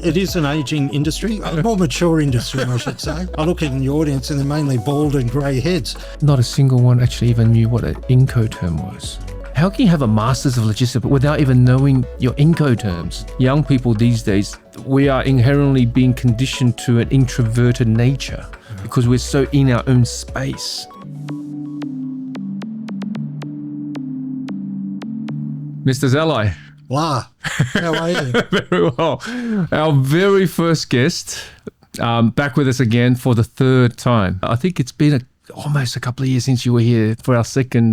It is an ageing industry, a more mature industry, I should say. I look in the audience and they're mainly bald and grey heads. Not a single one actually even knew what an Incoterm was. How can you have a Masters of Logistics without even knowing your Incoterms? Young people these days, we are inherently being conditioned to an introverted nature because we're so in our own space. Mr. Zalai. La, how are you? Very well. Our very first guest, back with us again for the third time. I think it's been almost a couple of years since you were here for our second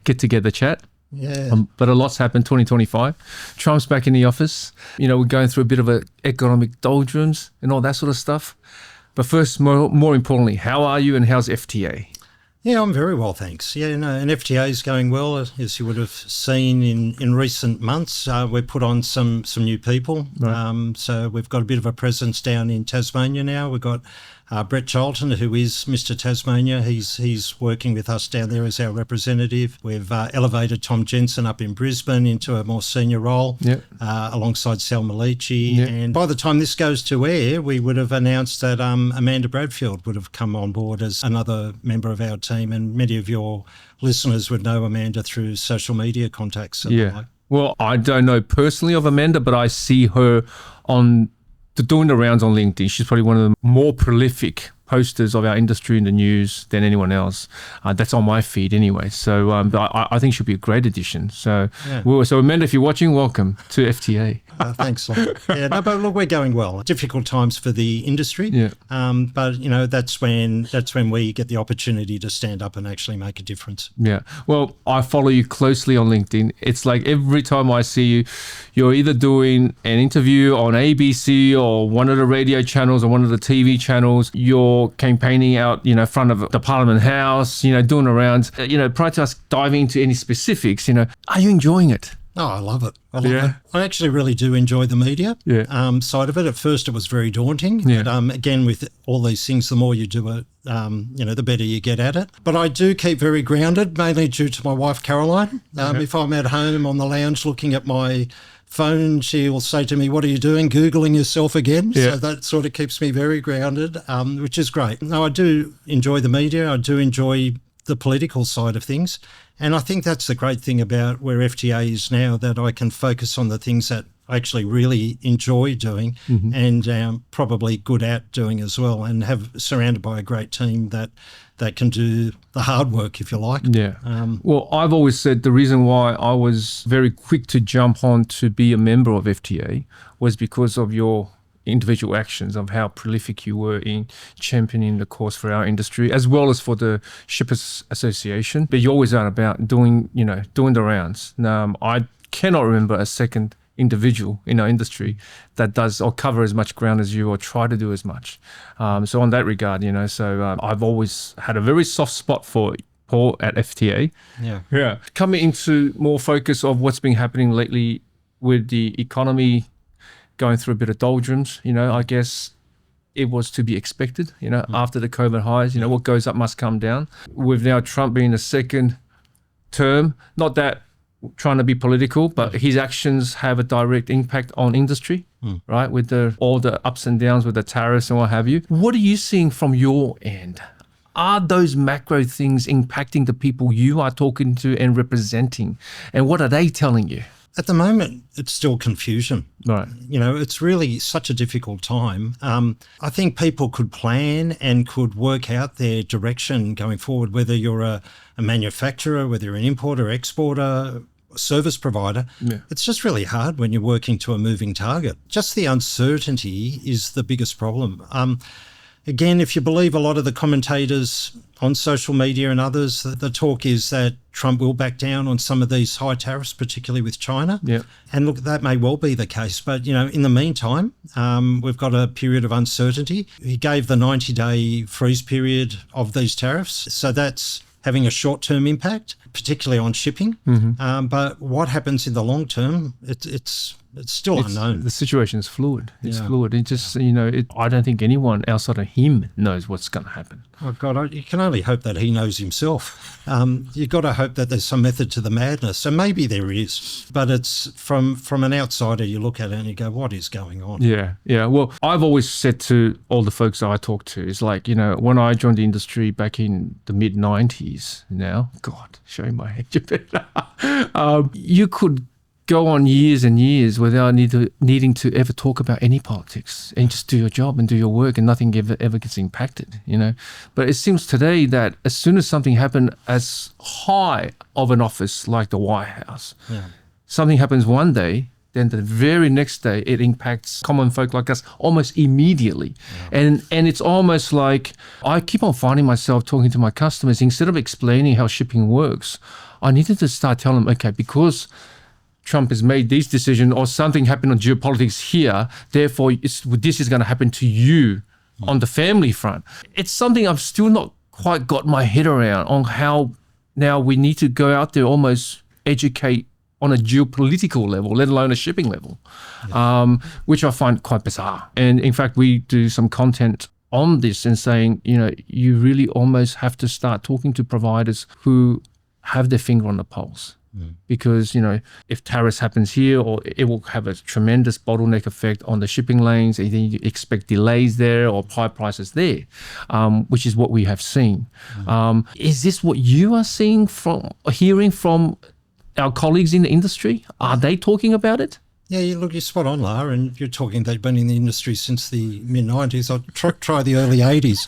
get-together chat. Yeah. But a lot's happened, 2025. Trump's back in the office. You know, we're going through a bit of an economic doldrums and all that sort of stuff. But first, more importantly, how are you and how's FTA? Yeah, I'm very well, thanks. Yeah, no, and FTA is going well, as you would have seen in recent months. We've put on some new people. Right. So we've got a bit of a presence down in Tasmania now. We've got Brett Charlton, who is Mr. Tasmania. He's working with us down there as our representative. We've elevated Tom Jensen up in Brisbane into a more senior role, alongside Sal Malici. Yep. And by the time this goes to air, we would have announced that Amanda Bradfield would have come on board as another member of our team. And many of your listeners would know Amanda through social media contacts. Yeah. Well, I don't know personally of Amanda, but I see her doing the rounds on LinkedIn. She's probably one of the more prolific posters of our industry in the news than anyone else. That's on my feed anyway. So I think she'll be a great addition. So, so Amanda, if you're watching, welcome to FTA. Thanks. Yeah, no, but look, we're going well. Difficult times for the industry. Yeah. But you know, that's when we get the opportunity to stand up and actually make a difference. Yeah. Well, I follow you closely on LinkedIn. It's like every time I see you, you're either doing an interview on ABC or one of the radio channels or one of the TV channels. You're campaigning out, front of the Parliament House, doing the rounds. Prior to us diving into any specifics, are you enjoying it? Oh, I love it. I love it. I actually really do enjoy the media side of it. At first, it was very daunting. Yeah. But again, with all these things, the more you do it, the better you get at it. But I do keep very grounded, mainly due to my wife, Caroline. If I'm at home on the lounge looking at my phone, she'll say to me, "What are you doing? Googling yourself again?" Yeah. So that sort of keeps me very grounded, which is great. No, I do enjoy the media. I do enjoy the political side of things. And I think that's the great thing about where FTA is now, that I can focus on the things that I actually really enjoy doing and probably good at doing as well, and have surrounded by a great team that can do the hard work, if you like. Yeah. Well, I've always said the reason why I was very quick to jump on to be a member of FTA was because of your individual actions, of how prolific you were in championing the cause for our industry as well as for the Shippers Association. But you always are about doing the rounds. I cannot remember a second individual in our industry that does or cover as much ground as you or try to do as much. So on that regard, I've always had a very soft spot for Paul at FTA. Yeah. Coming into more focus of what's been happening lately with the economy going through a bit of doldrums, I guess it was to be expected, after the COVID highs, what goes up must come down. With now Trump being the second term, not that trying to be political, but his actions have a direct impact on industry, right? With all the ups and downs with the tariffs and what have you. What are you seeing from your end? Are those macro things impacting the people you are talking to and representing? And what are they telling you? At the moment, it's still confusion. Right. It's really such a difficult time. I think people could plan and could work out their direction going forward, whether you're a manufacturer, whether you're an importer, exporter, service provider. Yeah. It's just really hard when you're working to a moving target. Just the uncertainty is the biggest problem. Again, if you believe a lot of the commentators on social media and others, the talk is that Trump will back down on some of these high tariffs, particularly with China. Yeah. And look, that may well be the case. But, in the meantime, we've got a period of uncertainty. He gave the 90-day freeze period of these tariffs. So that's having a short-term impact, particularly on shipping. But what happens in the long term, it's it's still unknown. The situation's fluid. It's fluid. It just, I don't think anyone outside of him knows what's going to happen. Oh, God, you can only hope that he knows himself. You've got to hope that there's some method to the madness. And maybe there is, but it's from an outsider, you look at it and you go, what is going on? Yeah. Well, I've always said to all the folks that I talk to, it's like, when I joined the industry back in the mid-90s now, God, showing my age a bit, you could go on years and years without needing to ever talk about any politics and just do your job and do your work and nothing ever gets impacted, But it seems today that as soon as something happened as high of an office like the White House, something happens one day, then the very next day it impacts common folk like us almost immediately. And it's almost like I keep on finding myself talking to my customers, instead of explaining how shipping works, I needed to start telling them, okay, because Trump has made these decisions or something happened on geopolitics here, therefore this is going to happen to you on the family front. It's something I've still not quite got my head around on how now we need to go out there, almost educate on a geopolitical level, let alone a shipping level, which I find quite bizarre. And in fact, we do some content on this and saying, you really almost have to start talking to providers who have their finger on the pulse. Because, if tariffs happens here, or it will have a tremendous bottleneck effect on the shipping lanes, and then you expect delays there or high prices there, which is what we have seen. Is this what you are hearing from our colleagues in the industry? Are they talking about it? Yeah, you're spot on, Lara, and you're talking they've been in the industry since the mid-90s. I'll try the early 80s.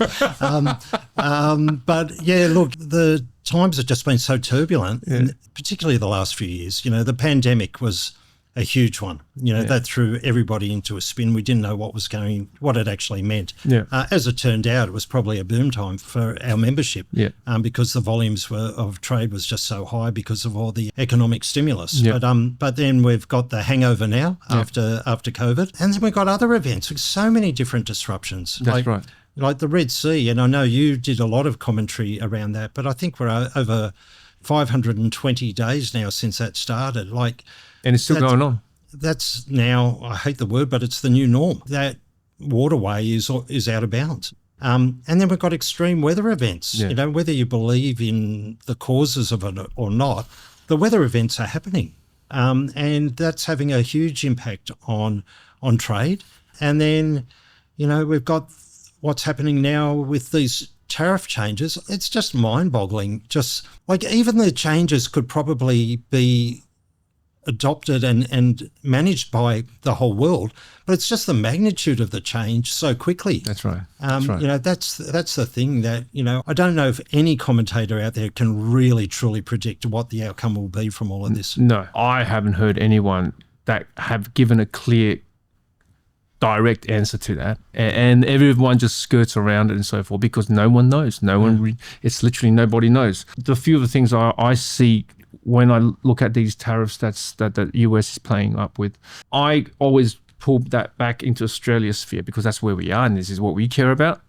But, yeah, look, the times have just been so turbulent, and particularly the last few years. The pandemic was a huge one. That threw everybody into a spin. We didn't know what it actually meant. As it turned out, it was probably a boom time for our membership because the volumes of trade was just so high because of all the economic stimulus. But then we've got the hangover now after COVID, and then we've got other events with so many different disruptions. That's right. Like the Red Sea, and I know you did a lot of commentary around that, but I think we're over 520 days now since that started. And it's still going on. That's now, I hate the word, but it's the new norm. That waterway is out of bounds. And then we've got extreme weather events. Whether you believe in the causes of it or not, the weather events are happening. And that's having a huge impact on trade. And then, we've got what's happening now with these tariff changes. It's just mind-boggling. Just like even the changes could probably be adopted and managed by the whole world, but it's just the magnitude of the change so quickly. That's right. That's the thing that, I don't know if any commentator out there can really truly predict what the outcome will be from all of this. No, I haven't heard anyone that have given a clear, direct answer to that, and everyone just skirts around it and so forth because no one knows. It's literally nobody knows. The few of the things I see when I look at these tariffs that the US is playing up with, I always pull that back into Australia's sphere because that's where we are and this is what we care about.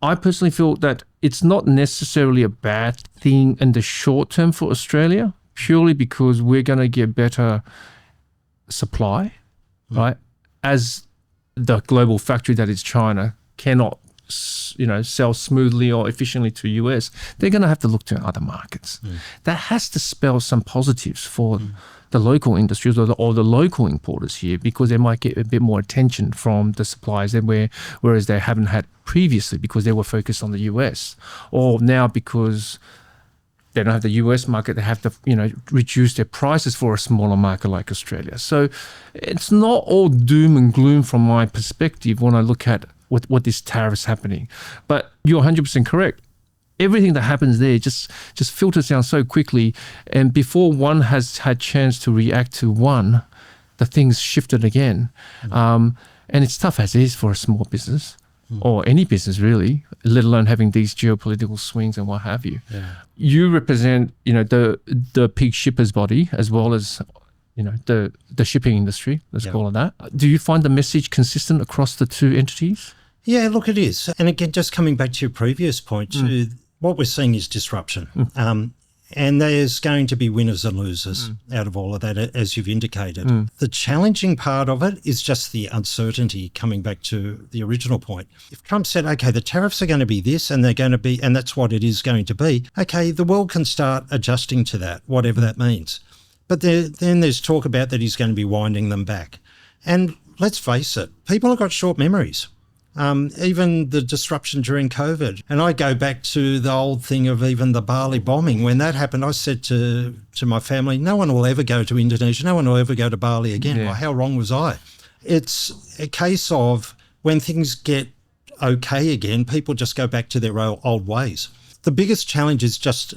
I personally feel that it's not necessarily a bad thing in the short term for Australia, purely because we're going to get better supply, right? As the global factory that is China cannot, sell smoothly or efficiently to US, they're going to have to look to other markets. That has to spell some positives for the local industries or the local importers here, because they might get a bit more attention from the suppliers whereas they haven't had previously because they were focused on the US, or now because they don't have the US market, they have to, reduce their prices for a smaller market like Australia. So it's not all doom and gloom from my perspective when I look at what this tariff is happening. But you're 100% correct. Everything that happens there just filters down so quickly. And before one has had chance to react to one, the things shifted again. And it's tough as is for a small business. Or any business really, let alone having these geopolitical swings and what have you. You represent, the peak shippers body as well as, the shipping industry, let's call it that. Do you find the message consistent across the two entities? Yeah, look, it is. And again, just coming back to your previous point, what we're seeing is disruption. And there's going to be winners and losers out of all of that, as you've indicated. The challenging part of it is just the uncertainty, coming back to the original point. If Trump said, okay, the tariffs are going to be this and they're going to be, and that's what it is going to be, okay, the world can start adjusting to that, whatever that means. But then there's talk about that he's going to be winding them back. And let's face it, people have got short memories. Even the disruption during COVID. And I go back to the old thing of even the Bali bombing. When that happened, I said to my family, no one will ever go to Indonesia. No one will ever go to Bali again. Well, how wrong was I? It's a case of when things get okay again, people just go back to their old ways. The biggest challenge is just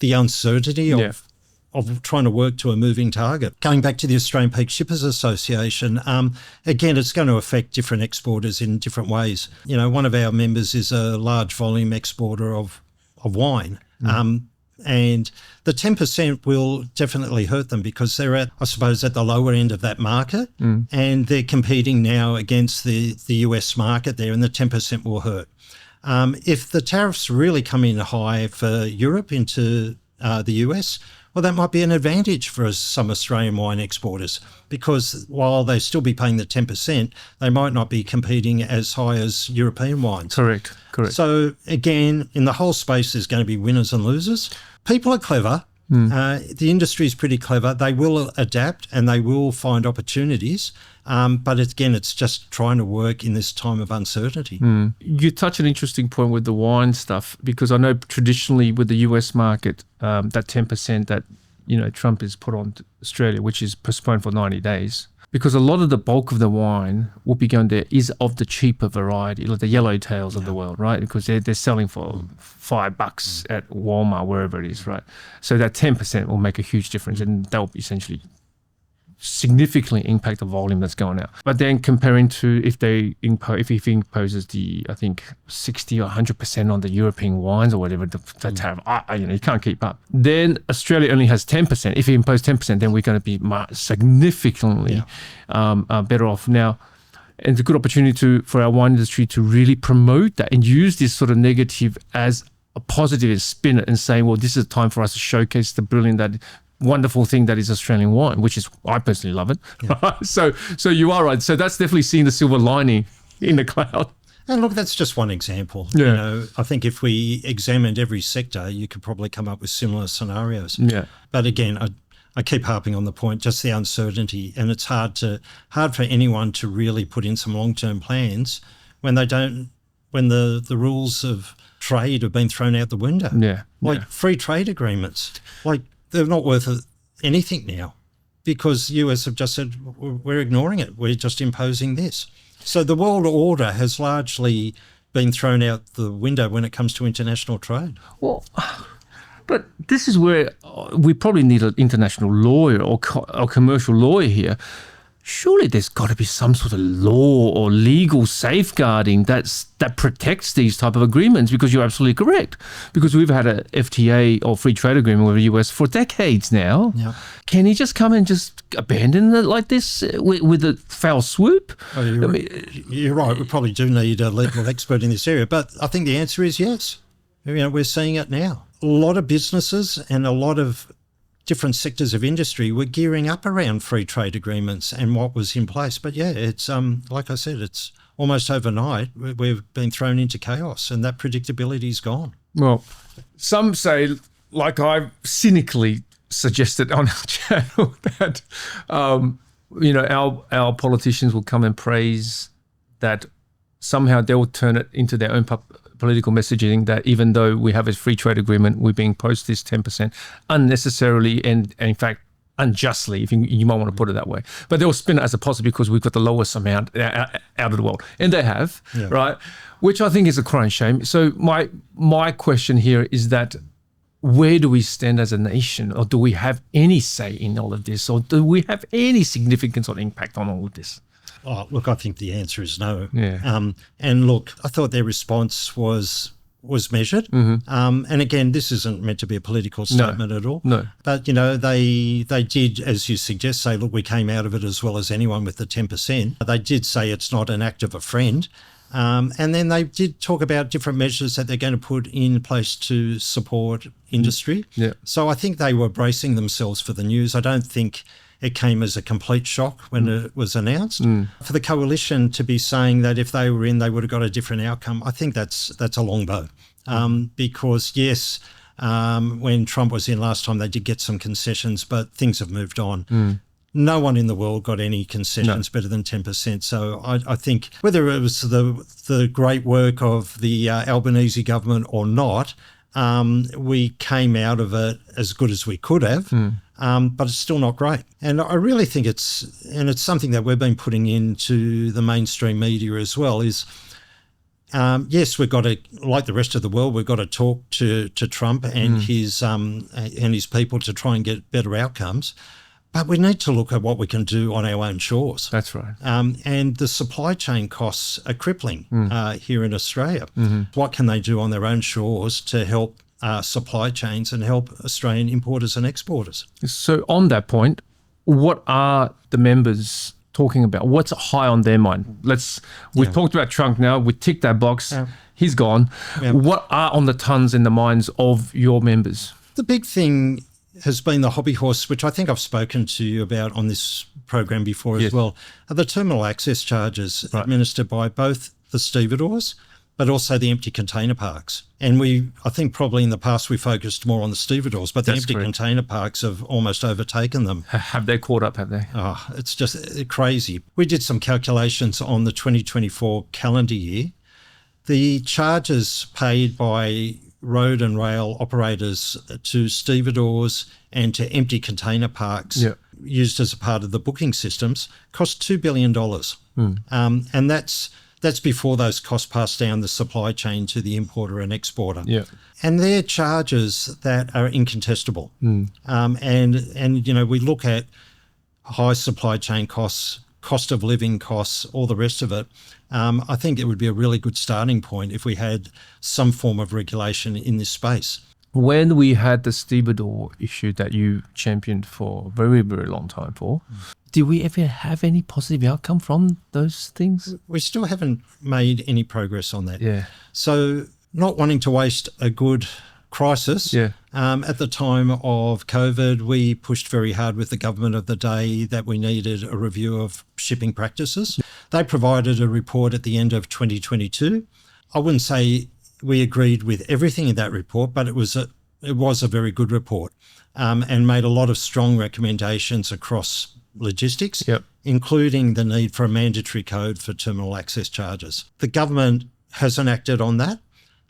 the uncertainty of trying to work to a moving target. Going back to the Australian Peak Shippers Association, again, it's going to affect different exporters in different ways. You know, one of our members is a large volume exporter of wine. And the 10% will definitely hurt them because they're at, I suppose, at the lower end of that market and they're competing now against the US market there, and the 10% will hurt. If the tariffs really come in high for Europe into the US, well, that might be an advantage for some Australian wine exporters because while they still be paying the 10%, they might not be competing as high as European wines. Correct. So again, in the whole space, there's going to be winners and losers. People are clever. The industry is pretty clever. They will adapt and they will find opportunities. But again, it's just trying to work in this time of uncertainty. You touch an interesting point with the wine stuff because I know traditionally with the US market, that 10% that Trump has put on Australia, which is postponed for 90 days, because a lot of the bulk of the wine will be going there is of the cheaper variety, like the yellowtails of the world, right? Because they're selling for $5 at Walmart, wherever it is, right? So that 10% will make a huge difference, and that will essentially significantly impact the volume that's going out. But then comparing to if he imposes the, I think, 60 or 100% on the European wines or whatever, the tariff, you can't keep up. Then Australia only has 10%. If he imposes 10%, then we're going to be significantly better off. Now, and it's a good opportunity for our wine industry to really promote that and use this sort of negative as a positive and spin it and say, well, this is a time for us to showcase the brilliant, that wonderful thing that is Australian wine, which is, I personally love it. Yeah. So you are right. So that's definitely seeing the silver lining in the cloud. And look, that's just one example. Yeah. I think if we examined every sector, you could probably come up with similar scenarios. Yeah. But again, I keep harping on the point, just the uncertainty, and it's hard for anyone to really put in some long-term plans when the rules of trade have been thrown out the window. Yeah. Free trade agreements, they're not worth anything now because the US have just said, we're ignoring it. We're just imposing this. So the world order has largely been thrown out the window when it comes to international trade. Well, but this is where we probably need an international lawyer or commercial lawyer here. Surely there's got to be some sort of law or legal safeguarding that protects these type of agreements, because you're absolutely correct. Because we've had a FTA or free trade agreement with the US for decades now. Yep. Can he just come and just abandon it like this with a foul swoop? Oh, you're right. We probably do need a legal expert in this area. But I think the answer is yes. We're seeing it now. A lot of businesses and a lot of different sectors of industry were gearing up around free trade agreements and what was in place. But yeah, it's like I said, it's almost overnight we've been thrown into chaos and that predictability is gone. Well, some say, like I've cynically suggested on our channel, that our politicians will come and praise that somehow they will turn it into their own political messaging, that even though we have a free trade agreement, we're being imposed this 10% unnecessarily and in fact unjustly, if you might want to put it that way. But they'll spin it as a positive because we've got the lowest amount out of the world. And they have, right? Which I think is a crying shame. So my question here is that where do we stand as a nation? Or do we have any say in all of this? Or do we have any significance or impact on all of this? Oh, look, I think the answer is no. Yeah. And look, I thought their response was measured. Mm-hmm. And again, this isn't meant to be a political statement at all. No. But, they did, as you suggest, say, look, we came out of it as well as anyone with the 10%. They did say it's not an act of a friend. And then they did talk about different measures that they're going to put in place to support industry. Yeah. So I think they were bracing themselves for the news. I don't think it came as a complete shock when it was announced. For the coalition to be saying that if they were in, they would have got a different outcome, I think that's a long bow. Because, yes, when Trump was in last time, they did get some concessions, but things have moved on. No one in the world got any concessions better than 10%. So I think whether it was the great work of the Albanese government or not, we came out of it as good as we could have, but it's still not great. And I really think it's something that we've been putting into the mainstream media as well is, yes, we've got to, like the rest of the world, we've got to talk to Trump and his people to try and get better outcomes. But we need to look at what we can do on our own shores. That's right. And the supply chain costs are crippling here in Australia. What can they do on their own shores to help supply chains and help Australian importers and exporters? So on that point, what are the members talking about? What's high on their mind? We've talked about Trump now. We ticked that box. Yeah. He's gone. Yeah. What are on the tons in the minds of your members? The big thing has been the hobby horse, which I think I've spoken to you about on this program before as well, are the terminal access charges administered by both the stevedores but also the empty container parks. And I think probably in the past we focused more on the stevedores, but the empty container parks have almost overtaken them. Have they caught up, have they? Oh, it's just crazy. We did some calculations on the 2024 calendar year. The charges paid by road and rail operators to stevedores and to empty container parks used as a part of the booking systems cost $2 billion. And that's before those costs pass down the supply chain to the importer and exporter. Yeah. And they're charges that are incontestable. And you know, we look at high supply chain costs, cost of living costs, all the rest of it. I think it would be a really good starting point if we had some form of regulation in this space. When we had the Stevedore issue that you championed for a very, very long time for, did we ever have any positive outcome from those things? We still haven't made any progress on that. Yeah. So not wanting to waste a good crisis. At the time of COVID, we pushed very hard with the government of the day that we needed a review of shipping practices. They provided a report at the end of 2022. I wouldn't say we agreed with everything in that report, but it was a very good report, and made a lot of strong recommendations across logistics, including the need for a mandatory code for terminal access charges. The government hasn't acted on that.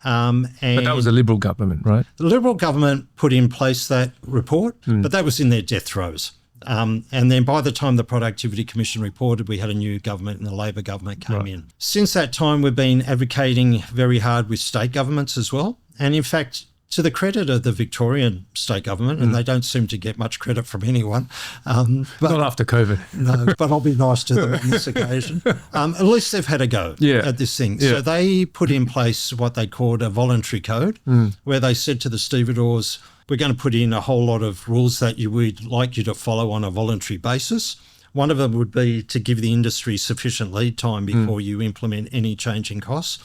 But that was a Liberal government, right? The Liberal government put in place that report, but that was in their death throes. And then by the time the Productivity Commission reported, we had a new government and the Labor government came in. Since that time, we've been advocating very hard with state governments as well. And in fact, to the credit of the Victorian state government, and they don't seem to get much credit from anyone. But, not after COVID. No, but I'll be nice to them on this occasion. At least they've had a go at this thing. Yeah. So they put in place what they called a voluntary code, where they said to the stevedores, we're going to put in a whole lot of rules that we'd like you to follow on a voluntary basis. One of them would be to give the industry sufficient lead time before you implement any change in costs.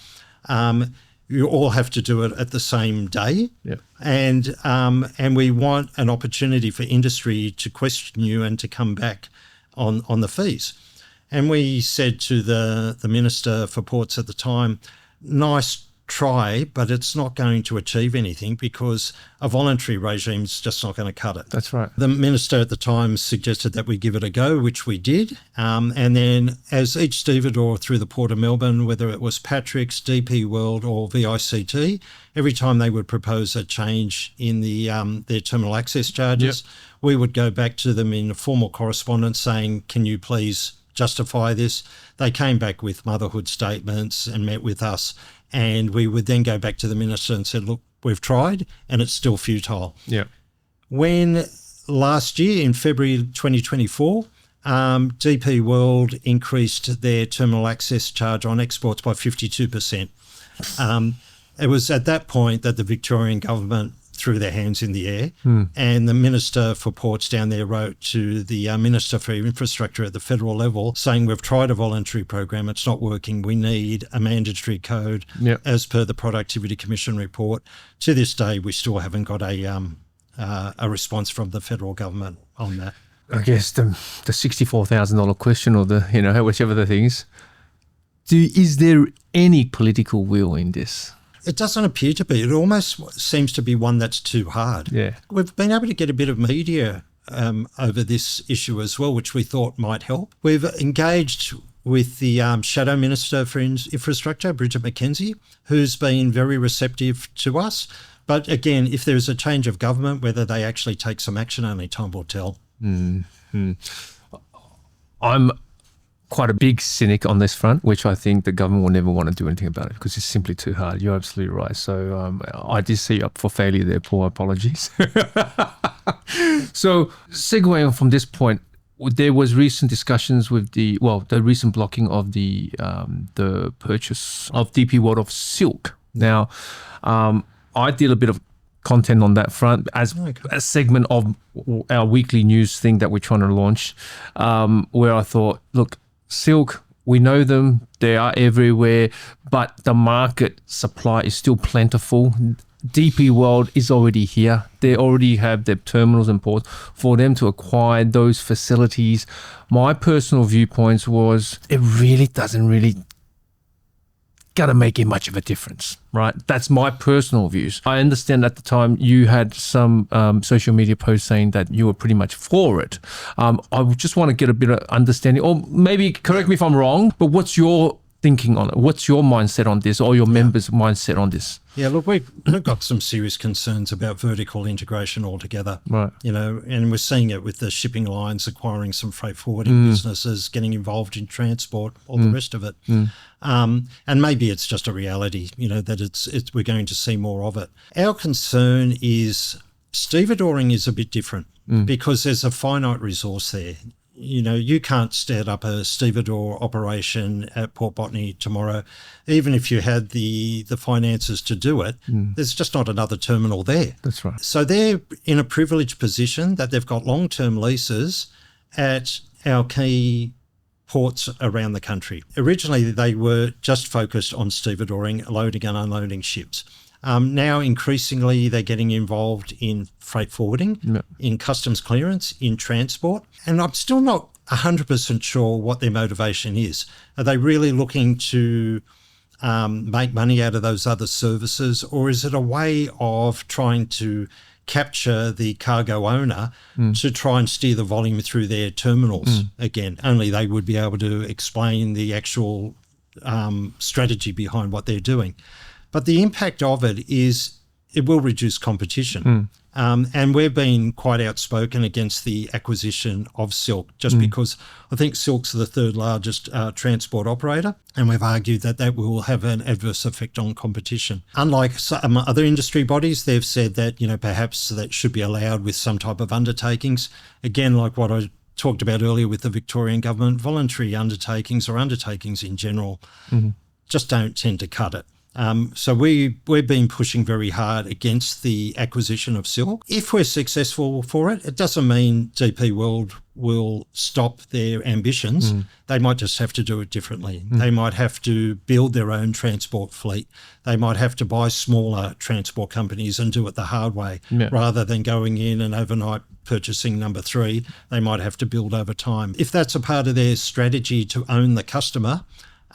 You all have to do it at the same day. And we want an opportunity for industry to question you and to come back on the fees. And we said to the Minister for Ports at the time, nice try, but it's not going to achieve anything because a voluntary regime is just not going to cut it. That's right. The Minister at the time suggested that we give it a go, which we did. And then as each stevedore through the Port of Melbourne, whether it was Patrick's, DP World or VICT, every time they would propose a change in their terminal access charges, we would go back to them in a formal correspondence saying, can you please justify this? They came back with motherhood statements and met with us. And we would then go back to the minister and said, look, we've tried and it's still futile. When last year in February 2024, DP World increased their terminal access charge on exports by 52%. It was at that point that the Victorian government threw their hands in the air. And the Minister for Ports down there wrote to the Minister for Infrastructure at the federal level saying, we've tried a voluntary program, it's not working, we need a mandatory code as per the Productivity Commission report. To this day, we still haven't got a response from the federal government on that. I guess the $64,000 question, or whichever the thing is. Is there any political will in this? It doesn't appear to be. It almost seems to be one that's too hard. Yeah. We've been able to get a bit of media over this issue as well, which we thought might help. We've engaged with the Shadow Minister for Infrastructure, Bridget McKenzie, who's been very receptive to us. But again, if there's a change of government, whether they actually take some action, only time will tell. Mm-hmm. I'm quite a big cynic on this front, which I think the government will never want to do anything about it because it's simply too hard. You're absolutely right. So I did see you up for failure there, Paul. Apologies. So segueing from this point, there was recent discussions with the recent blocking of the purchase of DP World of Silq. Now, I did a bit of content on that front as a segment of our weekly news thing that we're trying to launch, where I thought, look, Silq, we know them, they are everywhere, but the market supply is still plentiful. DP World is already here. They already have their terminals and ports. For them to acquire those facilities, my personal viewpoints was it really doesn't gotta make it much of a difference, right? That's my personal views. I understand at the time you had some social media posts saying that you were pretty much for it. I just want to get a bit of understanding, or maybe correct me if I'm wrong, but what's your thinking on it? What's your mindset on this, or your members' mindset on this? Yeah, look, we've got some serious concerns about vertical integration altogether. Right. And we're seeing it with the shipping lines acquiring some freight forwarding businesses, getting involved in transport, all the rest of it. And maybe it's just a reality, that we're going to see more of it. Our concern is stevedoring is a bit different because there's a finite resource there. You can't start up a stevedore operation at Port Botany tomorrow. Even if you had the finances to do it, there's just not another terminal there. That's right. So they're in a privileged position that they've got long-term leases at our key ports around the country. Originally, they were just focused on stevedoring, loading and unloading ships. Now, increasingly, they're getting involved in freight forwarding, in customs clearance, in transport. And I'm still not 100% sure what their motivation is. Are they really looking to make money out of those other services, or is it a way of trying to capture the cargo owner to try and steer the volume through their terminals? Again, only they would be able to explain the actual strategy behind what they're doing. But the impact of it is it will reduce competition. And we've been quite outspoken against the acquisition of Silq, just because I think Silq's the third largest transport operator, and we've argued that will have an adverse effect on competition. Unlike some other industry bodies, they've said that, perhaps that should be allowed with some type of undertakings. Again, like what I talked about earlier with the Victorian government, voluntary undertakings or undertakings in general just don't tend to cut it. So we've been pushing very hard against the acquisition of Silq. If we're successful for it, it doesn't mean DP World will stop their ambitions. They might just have to do it differently. They might have to build their own transport fleet. They might have to buy smaller transport companies and do it the hard way rather than going in and overnight purchasing number 3. They might have to build over time. If that's a part of their strategy to own the customer,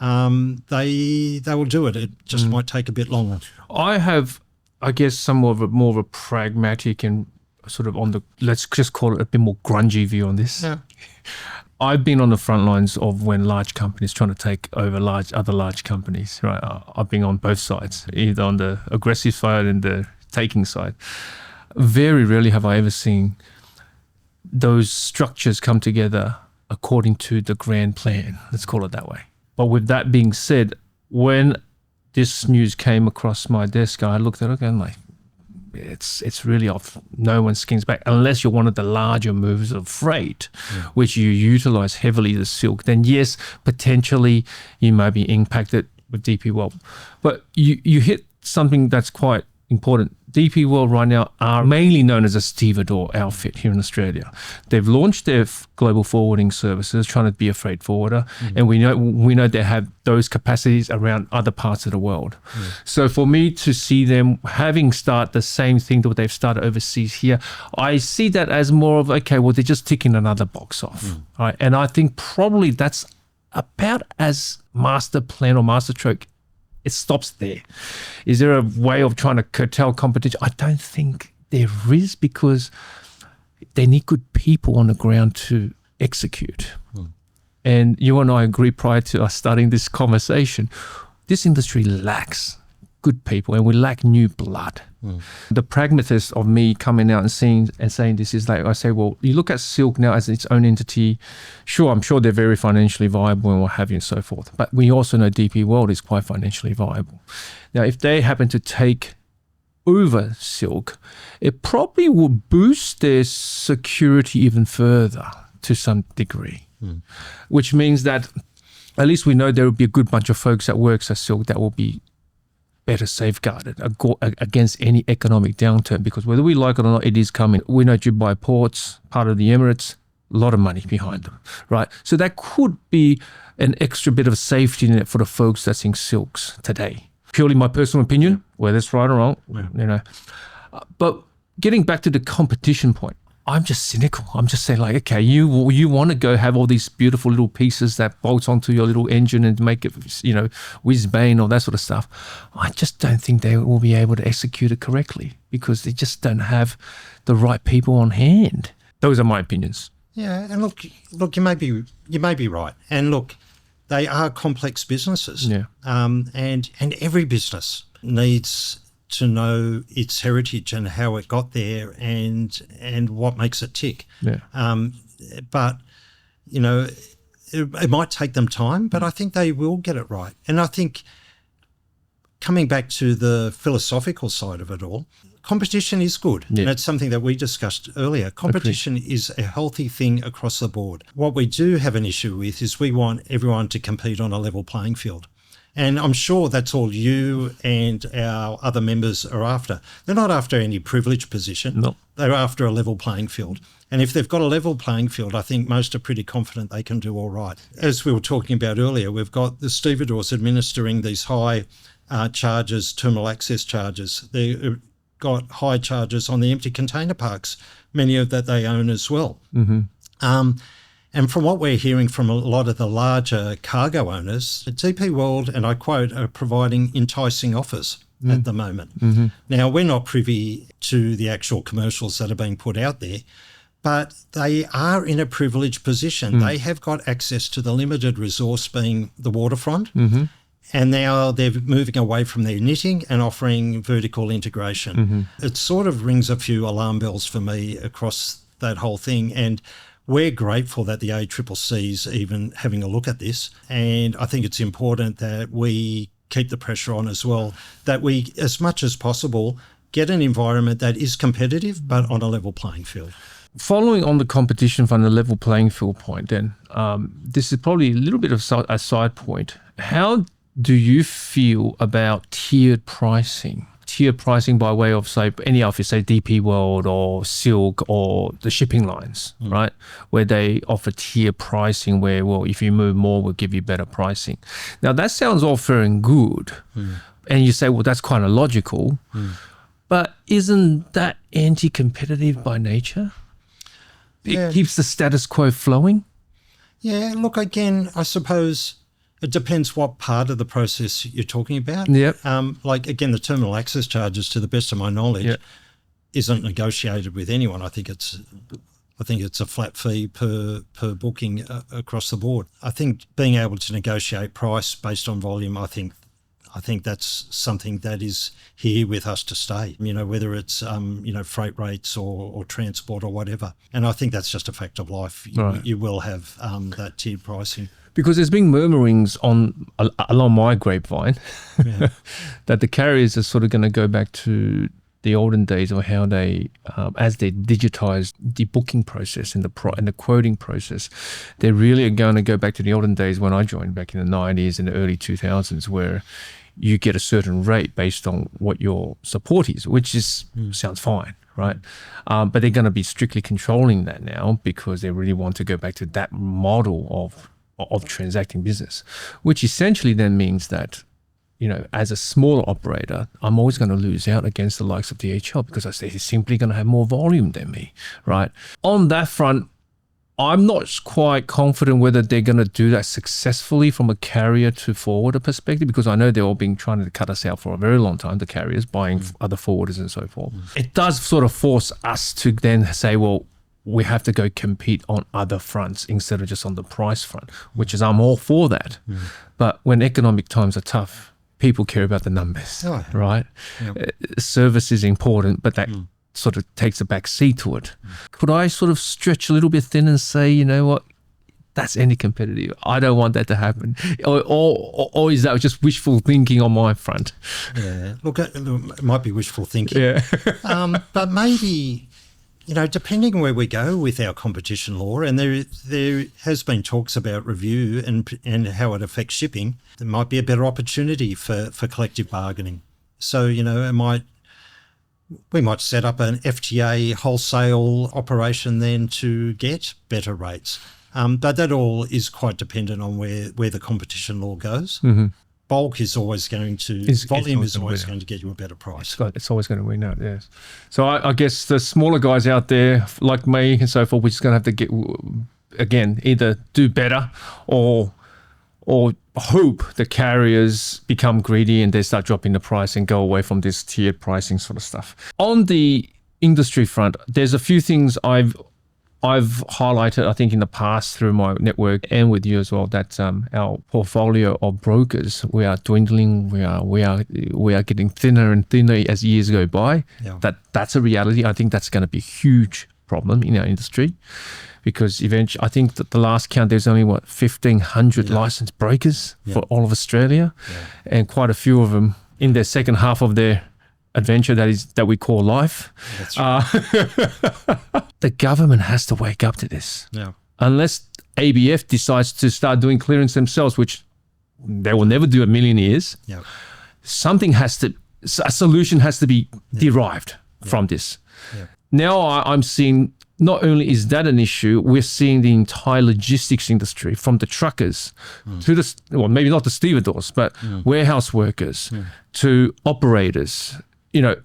they will do it. It just might take a bit longer. I have, I guess, more of a pragmatic and sort of on the, let's just call it a bit more grungy view on this. Yeah. I've been on the front lines of when large companies trying to take over other large companies, right? I've been on both sides, either on the aggressive side and the taking side. Very rarely have I ever seen those structures come together according to the grand plan. Let's call it that way. But with that being said, when this news came across my desk, I looked at it and like, it's really off no one's skins back unless you're one of the larger movers of freight, which you utilize heavily the Silq. Then yes, potentially you may be impacted with DP World. But you hit something that's quite important. DP World right now are mainly known as a Stevedore outfit here in Australia. They've launched their global forwarding services, trying to be a freight forwarder, and we know they have those capacities around other parts of the world. So for me to see them having started the same thing that they've started overseas here, I see that as more of, okay, well, they're just ticking another box off. Right? And I think probably that's about as master plan or master stroke. It stops there. Is there a way of trying to curtail competition? I don't think there is, because they need good people on the ground to execute. And you and I agree prior to us starting this conversation, this industry lacks good people and we lack new blood. The pragmatist of me coming out and saying this is like, I say, well, you look at Silq now as its own entity. Sure, I'm sure they're very financially viable and what have you and so forth. But we also know DP World is quite financially viable. Now, if they happen to take over Silq, it probably will boost their security even further to some degree, which means that at least we know there will be a good bunch of folks that works at Silq that will be better safeguarded against any economic downturn, because whether we like it or not, it is coming. We know Dubai Ports, part of the Emirates, a lot of money behind them, right? So that could be an extra bit of safety net for the folks that's in Silqs today. Purely my personal opinion, whether it's right or wrong, you know. But getting back to the competition point, I'm just cynical. I'm just saying, like, okay, you want to go have all these beautiful little pieces that bolt onto your little engine and make it, you know, whiz bang or that sort of stuff. I just don't think they will be able to execute it correctly because they just don't have the right people on hand. Those are my opinions. Yeah, and look, you may be right. And look, they are complex businesses. Yeah. And every business needs to know its heritage and how it got there and what makes it tick. Yeah. But, you know, it might take them time, but I think they will get it right. And I think coming back to the philosophical side of it all, competition is good. Yeah. And it's something that we discussed earlier. Competition is a healthy thing across the board. What we do have an issue with is we want everyone to compete on a level playing field. And I'm sure that's all you and our other members are after. They're not after any privileged position. No. They're after a level playing field. And if they've got a level playing field, I think most are pretty confident they can do all right. As we were talking about earlier, we've got the Stevedores administering these high charges, terminal access charges. They've got high charges on the empty container parks, many of that they own as well. And from what we're hearing from a lot of the larger cargo owners, DP World, and I quote, are providing enticing offers at the moment. Now, we're not privy to the actual commercials that are being put out there, but they are in a privileged position. They have got access to the limited resource being the waterfront, and now they're moving away from their knitting and offering vertical integration. It sort of rings a few alarm bells for me across that whole thing. And we're grateful that the ACCC's even having a look at this, and I think it's important that we keep the pressure on as well, that we, as much as possible, get an environment that is competitive but on a level playing field. Following on the competition from the level playing field point, then, this is probably a little bit of a side point. How do you feel about tiered pricing? Tier pricing by way of, say, any outfit, say DP World or Silq or the shipping lines, right? Where they offer tier pricing where, well, if you move more, we'll give you better pricing. Now, that sounds all fair and good. And you say, well, that's kind of logical. But isn't that anti-competitive by nature? It keeps the status quo flowing? Yeah, look, again, I suppose it depends what part of the process you're talking about. Yep. Like, again, the terminal access charges, to the best of my knowledge, isn't negotiated with anyone. I think it's a flat fee per booking across the board. I think being able to negotiate price based on volume, I think that's something that is here with us to stay, you know, whether it's, freight rates or transport or whatever. And I think that's just a fact of life. You will have that tiered pricing. Because there's been murmurings along my grapevine that the carriers are sort of going to go back to the olden days of how they, as they digitized the booking process and the quoting process, they really are going to go back to the olden days when I joined back in the 90s and the early 2000s, where you get a certain rate based on what your support is, which is sounds fine, right? But they're going to be strictly controlling that now because they really want to go back to that model of transacting business, which essentially then means that, you know, as a smaller operator, I'm always going to lose out against the likes of DHL because they're simply going to have more volume than me, right? On that front, I'm not quite confident whether they're going to do that successfully from a carrier to forwarder perspective, because I know they've all been trying to cut us out for a very long time, the carriers buying other forwarders and so forth. It does sort of force us to then say, well, we have to go compete on other fronts instead of just on the price front, which is I'm all for that. But when economic times are tough, people care about the numbers, right? Service is important, but that sort of takes a back seat to it. Could I sort of stretch a little bit thin and say, you know what, that's any competitive. I don't want that to happen. Or is that just wishful thinking on my front? Yeah, look, it might be wishful thinking. But maybe, you know, depending on where we go with our competition law, and there has been talks about review and how it affects shipping, there might be a better opportunity for collective bargaining. So, you know, we might set up an FTA wholesale operation then to get better rates. But that all is quite dependent on where the competition law goes. Bulk is always going to, volume is always going to get you a better price. It's always going to win out, yes. So I guess the smaller guys out there, like me and so forth, we're just going to have to get, again, either do better or hope the carriers become greedy and they start dropping the price and go away from this tiered pricing sort of stuff. On the industry front, there's a few things I've highlighted, I think, in the past through my network and with you as well, that our portfolio of brokers, we are dwindling. We are getting thinner and thinner as years go by. That's a reality. I think that's going to be a huge problem in our industry, because eventually, I think that the last count, there's only 1,500 licensed brokers for all of Australia, and quite a few of them in their second half of their adventure that we call life. That's right. The government has to wake up to this. Unless ABF decides to start doing clearance themselves, which they will never do a million years. A solution has to be derived from this. Now I'm seeing, not only is that an issue, we're seeing the entire logistics industry, from the truckers to maybe not the stevedores, but warehouse workers to operators, you know,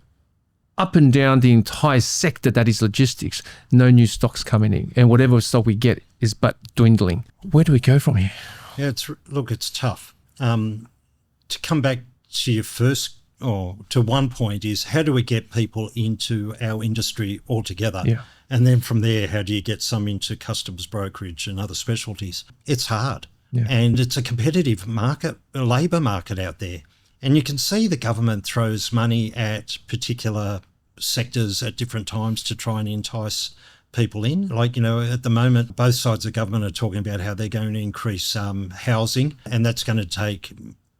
up and down the entire sector that is logistics. No new stocks coming in, and whatever stock we get is but dwindling. Where do we go from here? It's tough. To come back to your first, or to one point, is how do we get people into our industry altogether? And then from there, how do you get some into customs brokerage and other specialties? It's hard. And it's a competitive market, a labour market out there. And you can see the government throws money at particular sectors at different times to try and entice people in. Like, you know, at the moment, both sides of government are talking about how they're going to increase housing, and that's going to take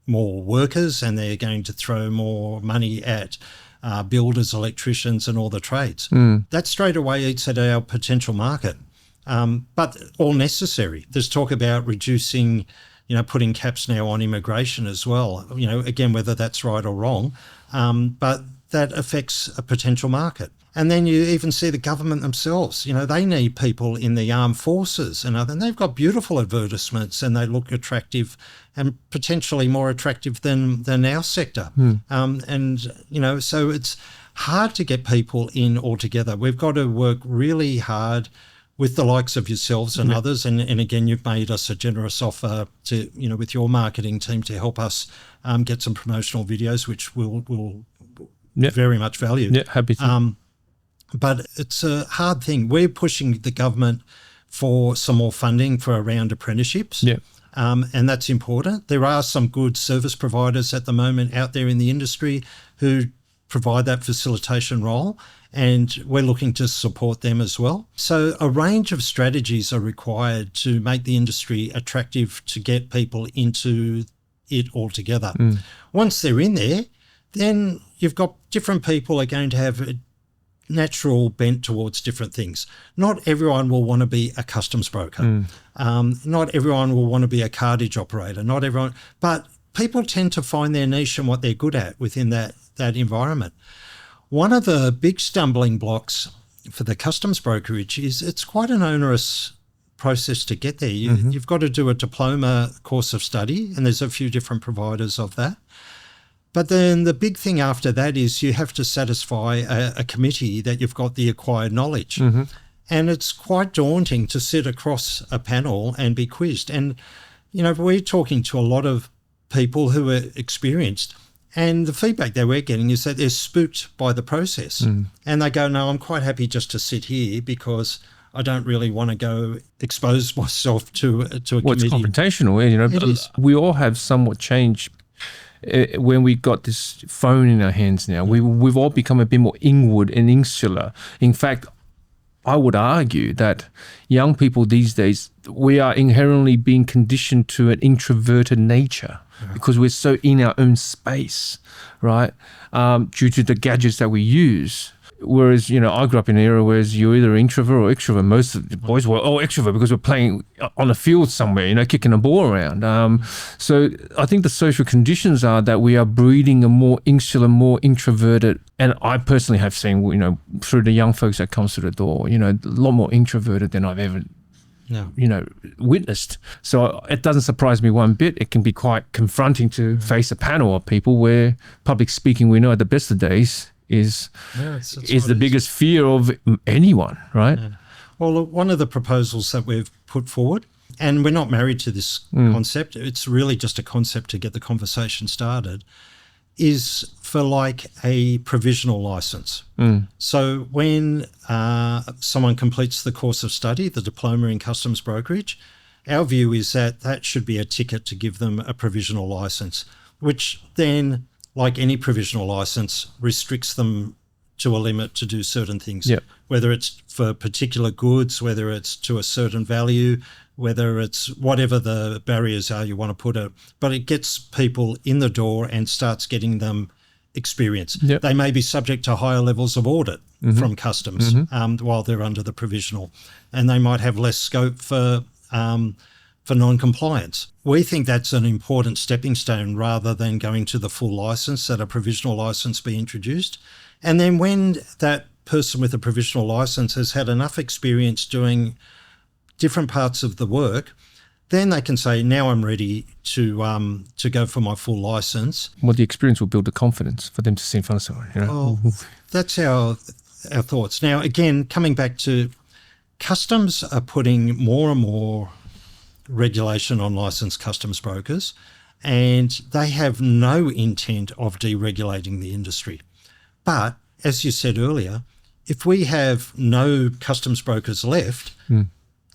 more workers, and they're going to throw more money at builders, electricians, and all the trades. That straight away eats at our potential market. But all necessary. There's talk about reducing, you know, putting caps now on immigration as well. You know, again, whether that's right or wrong, but that affects a potential market. And then you even see the government themselves, you know, they need people in the armed forces, and they've got beautiful advertisements and they look attractive and potentially more attractive than our sector. And, you know, so it's hard to get people in altogether. We've got to work really hard with the likes of yourselves and others. And again, you've made us a generous offer to, you know, with your marketing team to help us get some promotional videos, which we'll very much value. Happy to. But it's a hard thing. We're pushing the government for some more funding for around apprenticeships. And that's important. There are some good service providers at the moment out there in the industry who provide that facilitation role, and we're looking to support them as well. So a range of strategies are required to make the industry attractive, to get people into it altogether. Once they're in there, then you've got different people are going to have a natural bent towards different things. Not everyone will want to be a customs broker. Not everyone will want to be a cartage operator. Not everyone, but people tend to find their niche and what they're good at within that environment. One of the big stumbling blocks for the customs brokerage is it's quite an onerous process to get there. You've got to do a diploma course of study, and there's a few different providers of that. But then the big thing after that is you have to satisfy a committee that you've got the acquired knowledge. And it's quite daunting to sit across a panel and be quizzed. And, we're talking to a lot of people who are experienced, and the feedback that we're getting is that they're spooked by the process. And they go, no, I'm quite happy just to sit here because I don't really want to go expose myself to a committee. Well, it's confrontational, It is. We all have somewhat changed when we got this phone in our hands now. We've all become a bit more inward and insular. In fact, I would argue that young people these days, we are inherently being conditioned to an introverted nature because we're so in our own space, right? Due to the gadgets that we use. Whereas, I grew up in an era where you're either introvert or extrovert. Most of the boys were extrovert because we're playing on a field somewhere, kicking a ball around. So I think the social conditions are that we are breeding a more insular, more introverted, and I personally have seen, through the young folks that comes through the door, a lot more introverted than I've ever witnessed. So it doesn't surprise me one bit. It can be quite confronting to face a panel of people where public speaking, we know at the best of days, is the biggest fear of anyone, right? Yeah. Well, look, one of the proposals that we've put forward, and we're not married to this concept, it's really just a concept to get the conversation started, is for like a provisional license. So when someone completes the course of study, the diploma in customs brokerage, our view is that should be a ticket to give them a provisional license, which then, like any provisional license, restricts them to a limit to do certain things, whether it's for particular goods, whether it's to a certain value, whether it's whatever the barriers are you want to put it. But it gets people in the door and starts getting them experience. They may be subject to higher levels of audit from customs while they're under the provisional, and they might have less scope for non-compliance. We think that's an important stepping stone rather than going to the full license, that a provisional license be introduced. And then when that person with a provisional license has had enough experience doing different parts of the work, then they can say, now I'm ready to go for my full license. Well, the experience will build the confidence for them to see in front of someone. Well, that's our thoughts. Now, again, coming back to customs are putting more and more regulation on licensed customs brokers, and they have no intent of deregulating the industry. But as you said earlier, if we have no customs brokers left,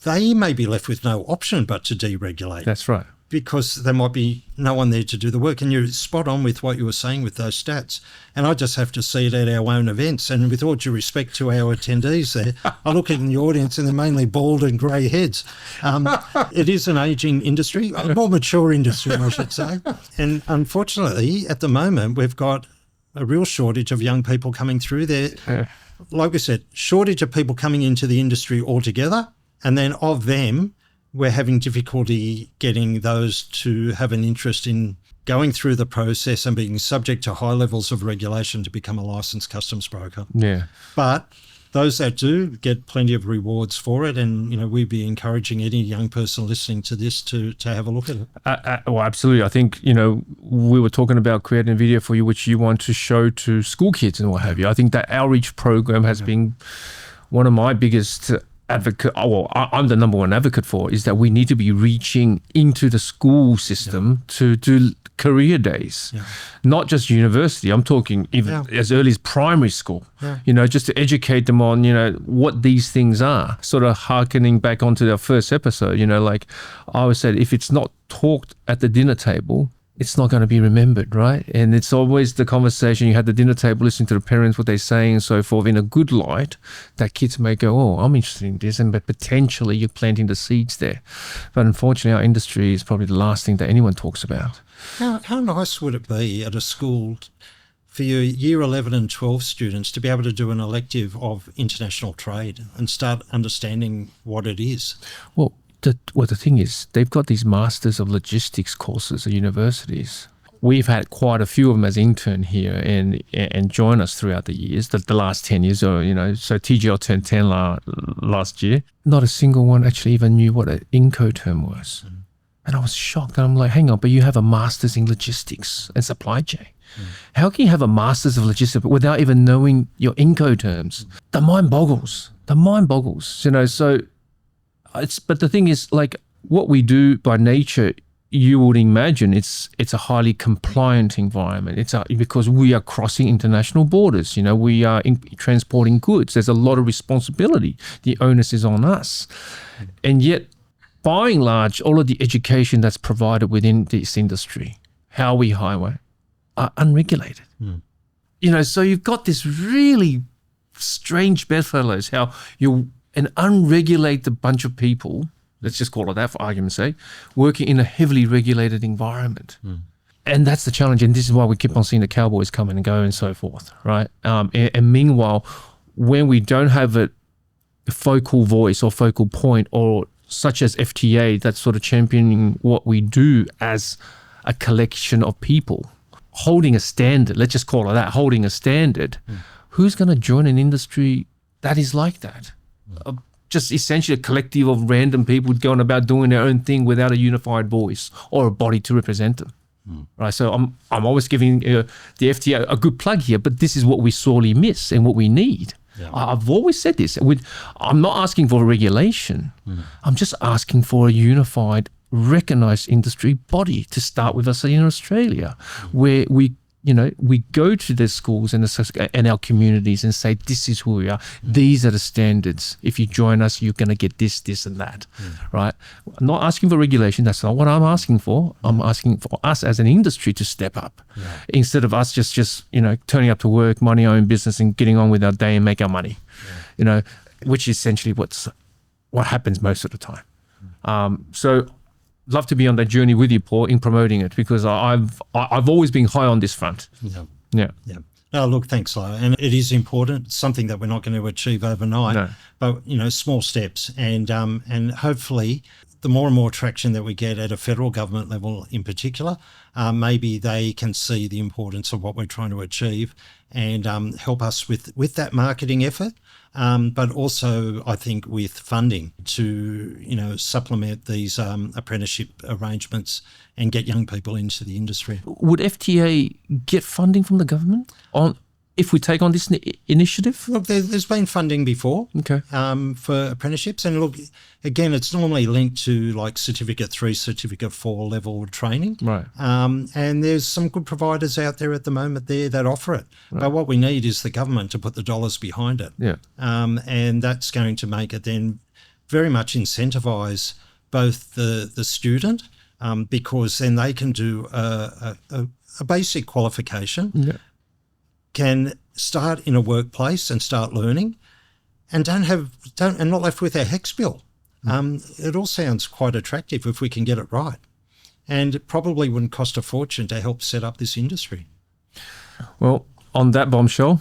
they may be left with no option but to deregulate. That's right. Because there might be no one there to do the work. And you're spot on with what you were saying with those stats. And I just have to see it at our own events. And with all due respect to our attendees there, I look in the audience and they're mainly bald and grey heads. It is an ageing industry, a more mature industry, I should say. And unfortunately, at the moment, we've got a real shortage of young people coming through there. Like we said, shortage of people coming into the industry altogether. And then of them, we're having difficulty getting those to have an interest in going through the process and being subject to high levels of regulation to become a licensed customs broker. Yeah. But those that do get plenty of rewards for it, and we'd be encouraging any young person listening to this to have a look at it. Well, absolutely. I think we were talking about creating a video for you, which you want to show to school kids and what have you. I think that outreach program has been one of my biggest advocate. Well, I'm the number one advocate for is that we need to be reaching into the school system to do career days, not just university. I'm talking even as early as primary school, just to educate them on, what these things are, sort of hearkening back onto their first episode, like I always said, if it's not talked at the dinner table, it's not going to be remembered, right? And it's always the conversation you had at the dinner table, listening to the parents, what they're saying and so forth, in a good light, that kids may go, oh, I'm interested in this, but potentially you're planting the seeds there. But unfortunately, our industry is probably the last thing that anyone talks about. How nice would it be at a school for your year 11 and 12 students to be able to do an elective of international trade and start understanding what it is? Well, the thing is, they've got these Masters of Logistics courses at universities. we've had quite a few of them as intern here and join us throughout the years, the last 10 years, or, so TGL turned 10 last year. Not a single one actually even knew what an Incoterm was. And I was shocked. And I'm like, hang on, but you have a master's in logistics and supply chain. How can you have a master's of logistics without even knowing your Incoterms? The mind boggles. So but the thing is, like, what we do by nature, you would imagine it's a highly compliant environment. Because we are crossing international borders. We are transporting goods. There's a lot of responsibility. The onus is on us. And yet, by and large, all of the education that's provided within this industry, how we highway, are unregulated. So you've got this really strange bedfellows, how you're an unregulated bunch of people, let's just call it that for argument's sake, working in a heavily regulated environment. And that's the challenge. And this is why we keep on seeing the cowboys come and go and so forth, right? And meanwhile, when we don't have a focal voice or focal point, or such as FTA, that's sort of championing what we do as a collection of people, holding a standard, let's just call it that, holding a standard, who's going to join an industry that is like that? Just essentially a collective of random people going about doing their own thing without a unified voice or a body to represent them. Right. So I'm always giving the FTA a good plug here, but this is what we sorely miss and what we need. I've always said this. I'm not asking for a regulation. I'm just asking for a unified, recognised industry body to start with us in Australia, where we go to the schools and our communities and say, this is who we are. These are the standards. If you join us, you're going to get this, this, and that, right? I'm not asking for regulation. That's not what I'm asking for. I'm asking for us as an industry to step up instead of us just turning up to work, minding our own business and getting on with our day and make our money, which is essentially what happens most of the time. So love to be on that journey with you, Paul, in promoting it, because I've always been high on this front. Yeah. Oh, look, thanks, Lara. And it is important. It's something that we're not going to achieve overnight, but small steps, and hopefully the more and more traction that we get at a federal government level in particular, maybe they can see the importance of what we're trying to achieve and help us with that marketing effort. But also, I think, with funding to, supplement these apprenticeship arrangements and get young people into the industry. Would FTA get funding from the government if we take on this initiative? Look, there's been funding before for apprenticeships. And look, again, it's normally linked to like Certificate 3, Certificate 4 level training. Right. And there's some good providers out there at the moment there that offer it. Right. But what we need is the government to put the dollars behind it. Yeah. And that's going to make it then very much incentivise both the student, because then they can do a basic qualification, can start in a workplace and start learning, and and not left with a HECS bill. It all sounds quite attractive if we can get it right, and it probably wouldn't cost a fortune to help set up this industry. Well, on that bombshell,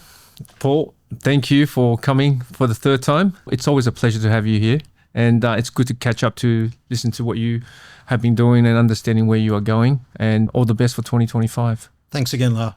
Paul, thank you for coming for the third time. It's always a pleasure to have you here, and it's good to catch up, to listen to what you have been doing and understanding where you are going, and all the best for 2025. Thanks again, Lara.